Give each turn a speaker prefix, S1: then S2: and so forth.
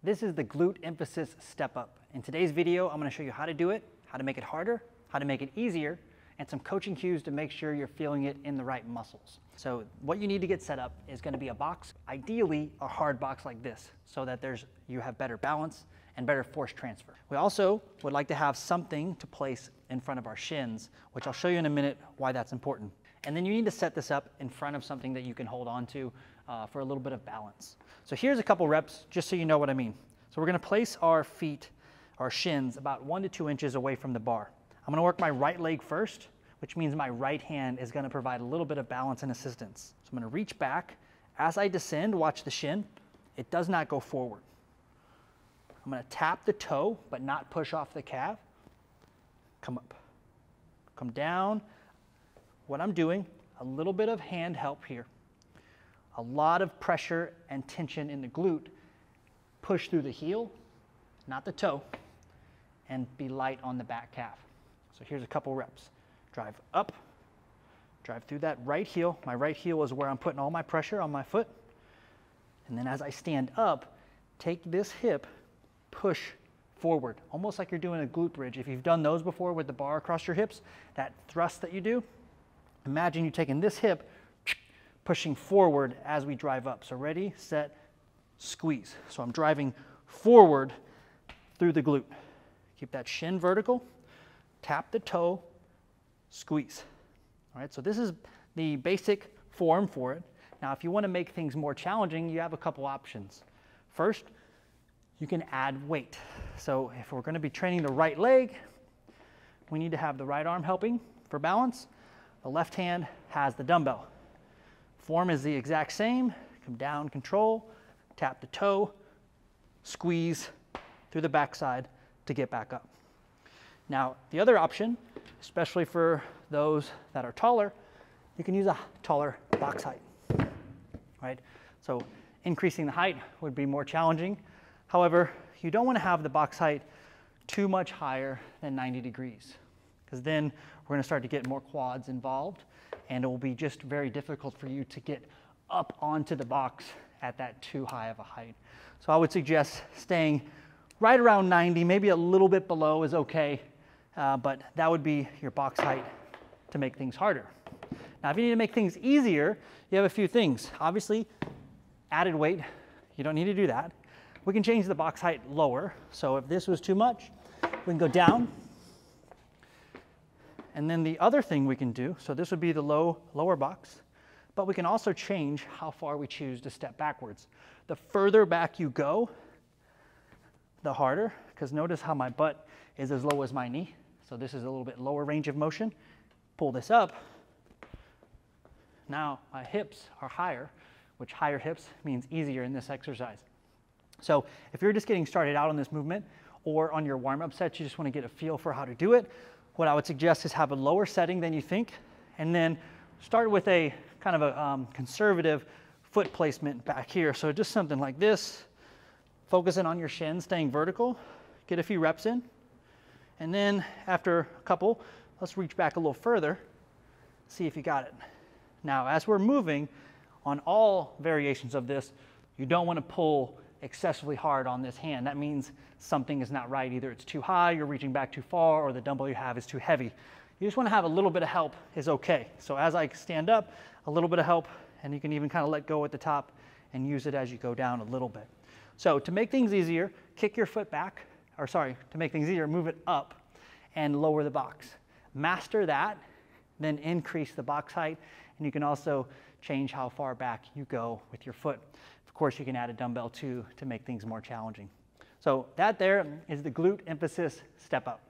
S1: This is the glute emphasis step up. In today's video, I'm going to show you how to do it, how to make it harder, how to make it easier, and some coaching cues to make sure you're feeling it in the right muscles. So what you need to get set up is going to be a box, ideally a hard box like this, so that you have better balance and better force transfer. We also would like to have something to place in front of our shins, which I'll show you in a minute why that's important. And then you need to set this up in front of something that you can hold on to for a little bit of balance. So here's a couple reps, just so you know what I mean. So we're going to place our feet, our shins, about 1 to 2 inches away from the bar. I'm going to work my right leg first, which means my right hand is going to provide a little bit of balance and assistance. So I'm going to reach back. As I descend, watch the shin. It does not go forward. I'm going to tap the toe, but not push off the calf. Come up. Come down. What I'm doing, a little bit of hand help here. A lot of pressure and tension in the glute. Push through the heel, not the toe, and be light on the back calf. So here's a couple reps. Drive up, drive through that right heel. My right heel is where I'm putting all my pressure on my foot. And then as I stand up, take this hip, push forward, almost like you're doing a glute bridge. If you've done those before with the bar across your hips, that thrust that you do, imagine you taking this hip, pushing forward as we drive up. So ready, set, squeeze. So I'm driving forward through the glute. Keep that shin vertical, tap the toe, squeeze. All right, so this is the basic form for it. Now, if you want to make things more challenging, you have a couple options. First, you can add weight. So if we're going to be training the right leg, we need to have the right arm helping for balance. The left hand has the dumbbell. Form is the exact same. Come down, control, tap the toe, squeeze through the backside to get back up. Now, the other option, especially for those that are taller, you can use a taller box height, right? So increasing the height would be more challenging. However, you don't want to have the box height too much higher than 90 degrees, because then we're going to start to get more quads involved, and it will be just very difficult for you to get up onto the box at that too high of a height. So I would suggest staying right around 90, maybe a little bit below is okay, but that would be your box height to make things harder. Now, if you need to make things easier, you have a few things. Obviously, added weight, you don't need to do that. We can change the box height lower. So if this was too much, we can go down. And then the other thing we can do, so this would be the lower box, but we can also change how far we choose to step backwards. The further back you go, the harder, because notice how my butt is as low as my knee. So this is a little bit lower range of motion. Pull this up. Now my hips are higher, which higher hips means easier in this exercise. So if you're just getting started out on this movement, or on your warm-up sets, you just want to get a feel for how to do it, what I would suggest is have a lower setting than you think, and then start with a kind of a conservative foot placement back here. So just something like this, focusing on your shins, staying vertical, get a few reps in, and then after a couple, let's reach back a little further, see if you got it. Now, as we're moving on all variations of this, you don't want to pull excessively hard on this hand. That means something is not right. Either it's too high, you're reaching back too far, or the dumbbell you have is too heavy. You just want to have a little bit of help is okay. So as I stand up, a little bit of help, and you can even kind of let go at the top and use it as you go down a little bit. So to make things easier, kick your foot back, or sorry, to make things easier, move it up and lower the box. Master that, then increase the box height, and you can also change how far back you go with your foot. Of course, you can add a dumbbell too to make things more challenging. So that there is the glute emphasis step up.